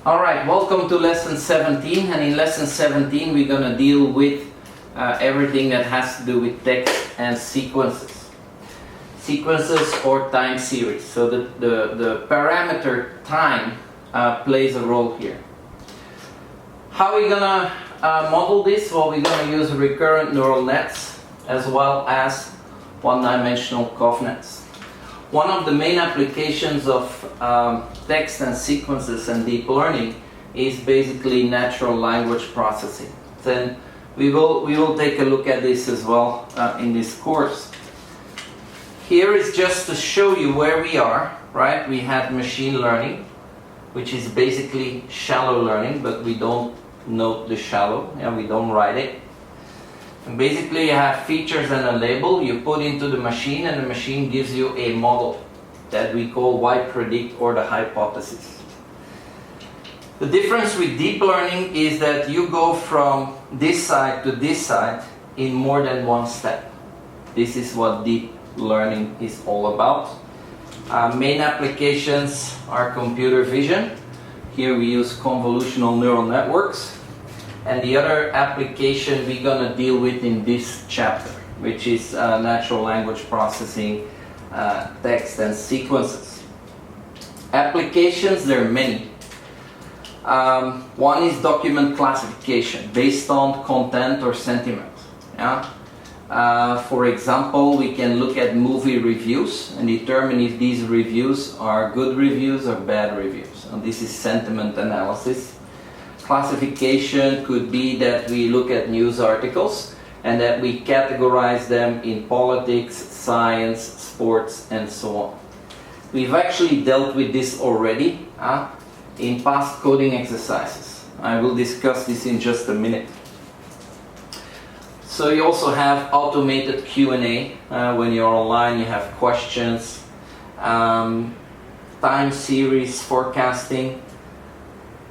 Alright, welcome to lesson 17, and in lesson 17 we're going to deal with everything that has to do with text and sequences. Sequences or time series. So the parameter time plays a role here. How are we going to model this? Well, we're going to use recurrent neural nets as well as one-dimensional covnets. One of the main applications of text and sequences and deep learning is basically natural language processing. Then we will take a look at this as well in this course. Here is just to show you where we are, right? We had machine learning, which is basically shallow learning, but we don't note the shallow, and we don't write it. And basically you have features and a label you put into the machine, and the machine gives you a model that we call y-predict or the hypothesis. The difference with deep learning is that you go from this side to this side in more than one step. This is what deep learning is all about. Main applications are computer vision. Here we use convolutional neural networks. And the other application we're going to deal with in this chapter, which is natural language processing, text and sequences. Applications, there are many. One is document classification based on content or sentiment. Yeah? For example, we can look at movie reviews and determine if these reviews are good reviews or bad reviews. And this is sentiment analysis. Classification could be that we look at news articles and that we categorize them in politics, science, sports, and so on. We've actually dealt with this already in past coding exercises. I will discuss this in just a minute. So you also have automated Q&A. When you're online, you have questions, time series forecasting.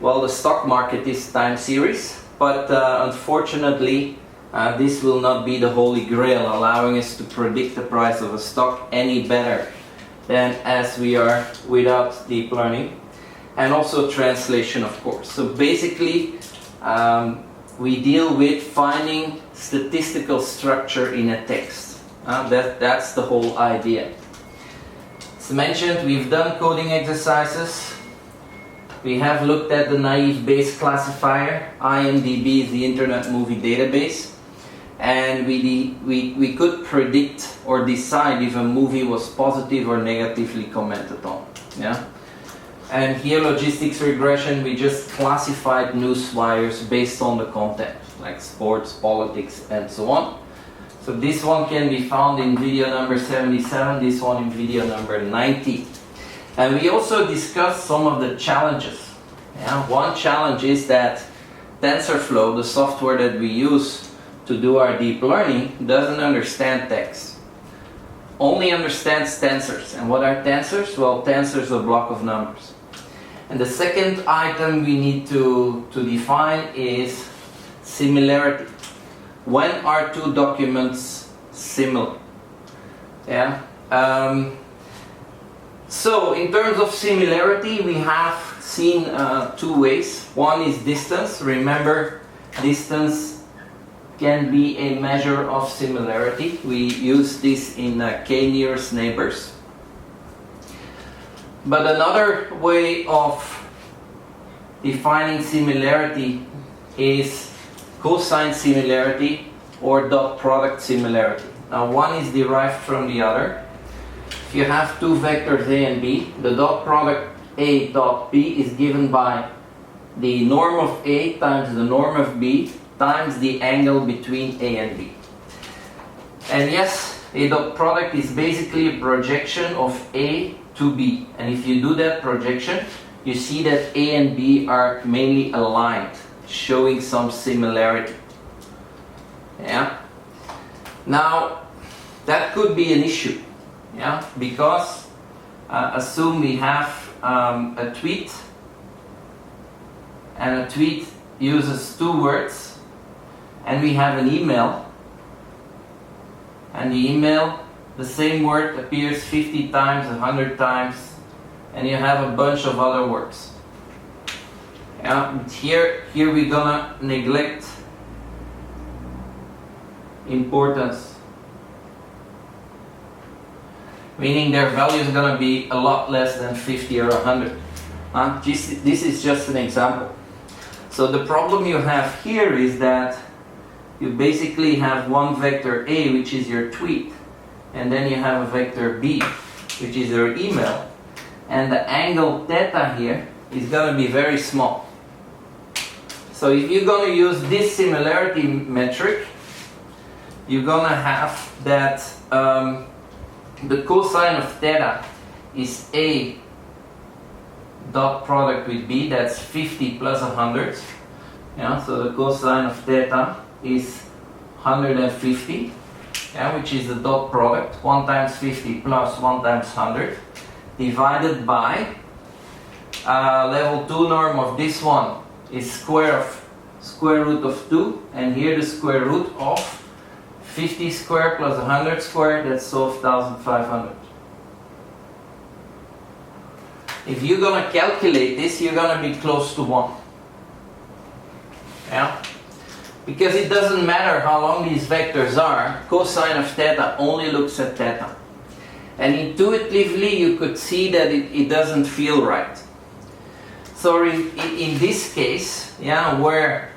Well, the stock market is time series, but unfortunately this will not be the holy grail, allowing us to predict the price of a stock any better than as we are without deep learning. And also translation, of course. So basically we deal with finding statistical structure in a text. That's the whole idea. As mentioned, we've done coding exercises. We have looked at the naive Bayes classifier. IMDb is the Internet Movie Database. And we could predict or decide if a movie was positive or negatively commented on. Yeah? And here, logistics regression, we just classified news wires based on the content, like sports, politics, and so on. So this one can be found in video number 77, this one in video number 90. And we also discussed some of the challenges. Yeah? One challenge is that TensorFlow, the software that we use to do our deep learning, doesn't understand text. Only understands tensors. And what are tensors? Well, tensors are a block of numbers. And the second item we need to define is similarity. When are two documents similar? Yeah. So, in terms of similarity, we have seen two ways. One is distance. Remember, distance can be a measure of similarity. We use this in k-nearest neighbors. But another way of defining similarity is cosine similarity or dot product similarity. Now, one is derived from the other. If you have two vectors A and B, the dot product A dot B is given by the norm of A times the norm of B times the angle between A and B. And yes, A dot product is basically a projection of A to B. And if you do that projection, you see that A and B are mainly aligned, showing some similarity. Yeah. Now, that could be an issue. Yeah, because assume we have a tweet, and a tweet uses two words, and we have an email, and the email, the same word appears 50 times, 100 times, and you have a bunch of other words. Yeah, here we're gonna neglect importance, meaning their value is gonna be a lot less than 50 or 100. This is just an example. So the problem you have here is that you basically have one vector A, which is your tweet, and then you have a vector B, which is your email, and the angle theta here is going to be very small. So if you're going to use this similarity metric, you're going to have that the cosine of theta is A dot product with B, that's 50 plus 100. Yeah, so the cosine of theta is 150, yeah, which is the dot product, 1 times 50 plus 1 times 100, divided by level 2 norm of this one is square root of 2, and here the square root of 50 square plus 100 square, that's 12,500. If you're going to calculate this, you're going to be close to 1. Yeah? Because it doesn't matter how long these vectors are, cosine of theta only looks at theta. And intuitively you could see that it doesn't feel right. So in this case, yeah, where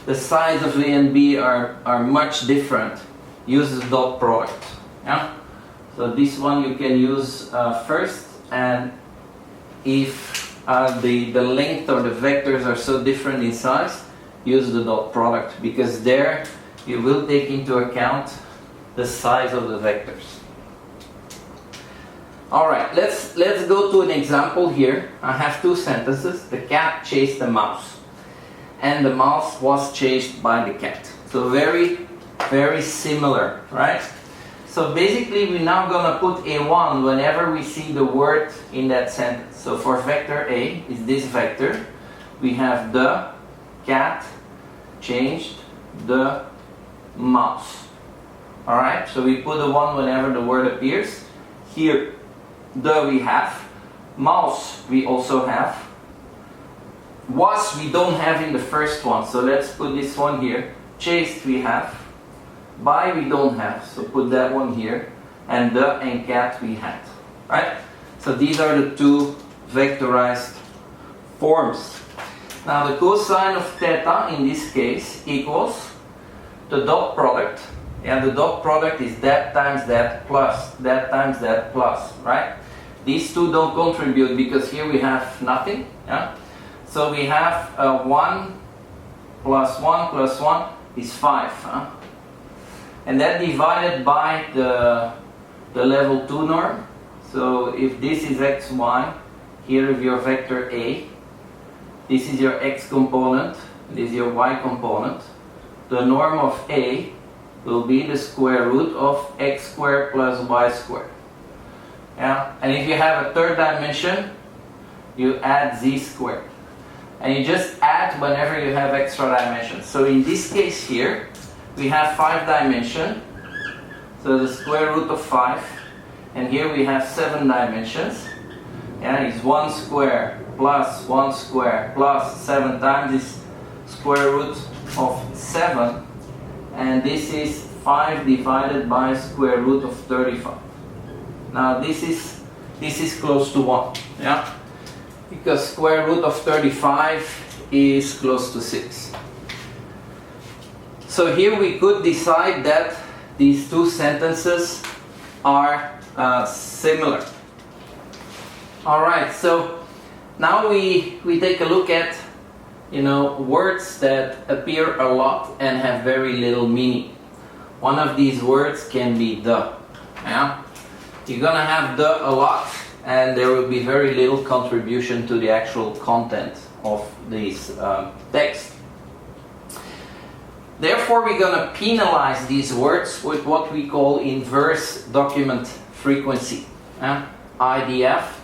the size of A and B are much different, use the dot product. Yeah? So this one you can use first, and if the length or the vectors are so different in size, use the dot product, because there you will take into account the size of the vectors. Alright, let's go to an example here. I have two sentences. The cat chased the mouse, and the mouse was chased by the cat. So very, very similar, right? So basically we're now going to put A1 whenever we see the word in that sentence. So for vector A is this vector. We have the cat changed the mouse. Alright, so we put a 1 whenever the word appears. Here, the we have. Mouse we also have. Was we don't have in the first one, so let's put this one here. Chased we have. By we don't have, so put that one here. And the and cat we had. Right? So these are the two vectorized forms. Now the cosine of theta in this case equals the dot product. Yeah, the dot product is that times that plus that times that plus, right? These two don't contribute because here we have nothing. Yeah? So we have 1 plus 1 plus 1 is 5. Huh? And that divided by the level 2 norm. So if this is x, y, here is your vector A. This is your x component, this is your y component. The norm of A will be the square root of x squared plus y squared. Yeah? And if you have a third dimension, you add z squared. And you just add whenever you have extra dimensions. So in this case here, we have 5 dimensions. So the square root of 5. And here we have 7 dimensions. Yeah, it's 1 square plus 1 square plus 7 times this square root of 7. And this is 5 divided by square root of 35. Now this is close to 1. Yeah? Because square root of 35 is close to 6. So here we could decide that these two sentences are similar. Alright, so now we take a look at words that appear a lot and have very little meaning. One of these words can be the. Yeah? You're gonna have the a lot, and there will be very little contribution to the actual content of this text. Therefore, we're gonna penalize these words with what we call inverse document frequency, IDF.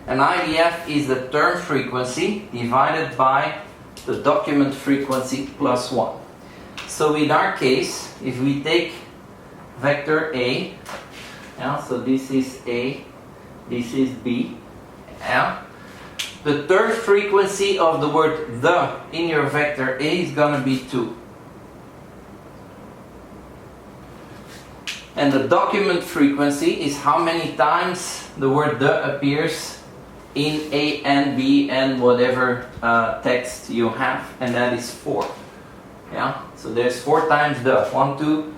And IDF is the term frequency divided by the document frequency plus 1. So in our case, if we take vector A, so this is A, this is B, the third frequency of the word the in your vector A is going to be 2. And the document frequency is how many times the word the appears in A and B and whatever text you have, and that is 4. Yeah, so there's 4 times the 1, 2,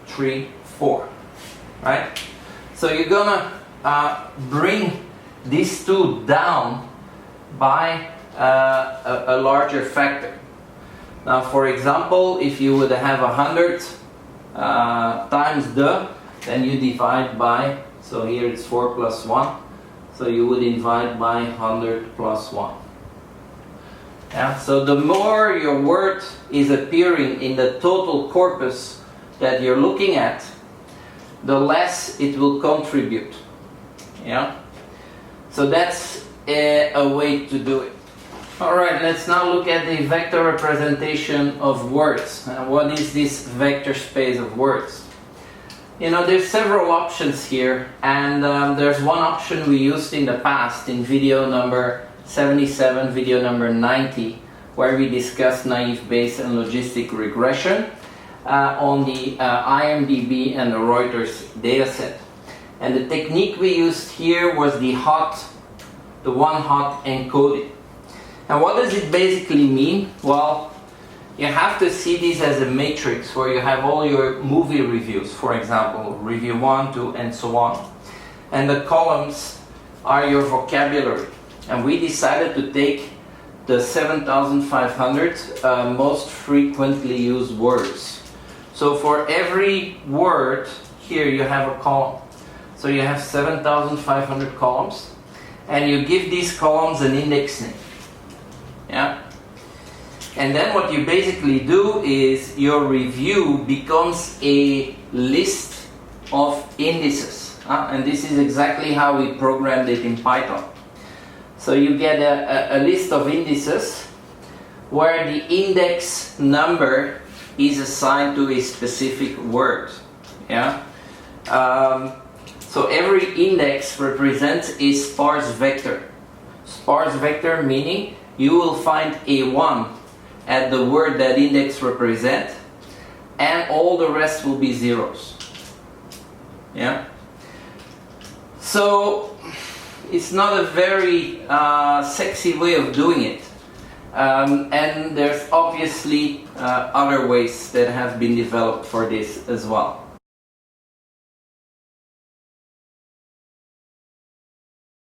3, 4, right? So you're gonna bring these two down by a larger factor. Now, for example, if you would have 100 times the, then you divide by, so here it's 4 plus 1, so you would divide by 100 plus 1. Yeah, so the more your word is appearing in the total corpus that you're looking at, the less it will contribute. Yeah, so that's a way to do it. Alright, let's now look at the vector representation of words. What is this vector space of words? You know, there's several options here, and there's one option we used in the past in video number 77, video number 90, where we discussed naive Bayes and logistic regression on the IMDb and the Reuters dataset. And the technique we used here was the one-hot encoding. And what does it basically mean? Well, you have to see this as a matrix where you have all your movie reviews, for example, review 1, 2, and so on. And the columns are your vocabulary. And we decided to take the 7,500 most frequently used words. So for every word, here you have a column. So you have 7,500 columns, and you give these columns an index name. Yeah? And then what you basically do is your review becomes a list of indices. And this is exactly how we programmed it in Python. So you get a list of indices where the index number is assigned to a specific word. Yeah? So every index represents a sparse vector. Sparse vector meaning you will find a 1 at the word that index represents, and all the rest will be zeros. Yeah? So it's not a very sexy way of doing it. And there's obviously other ways that have been developed for this as well.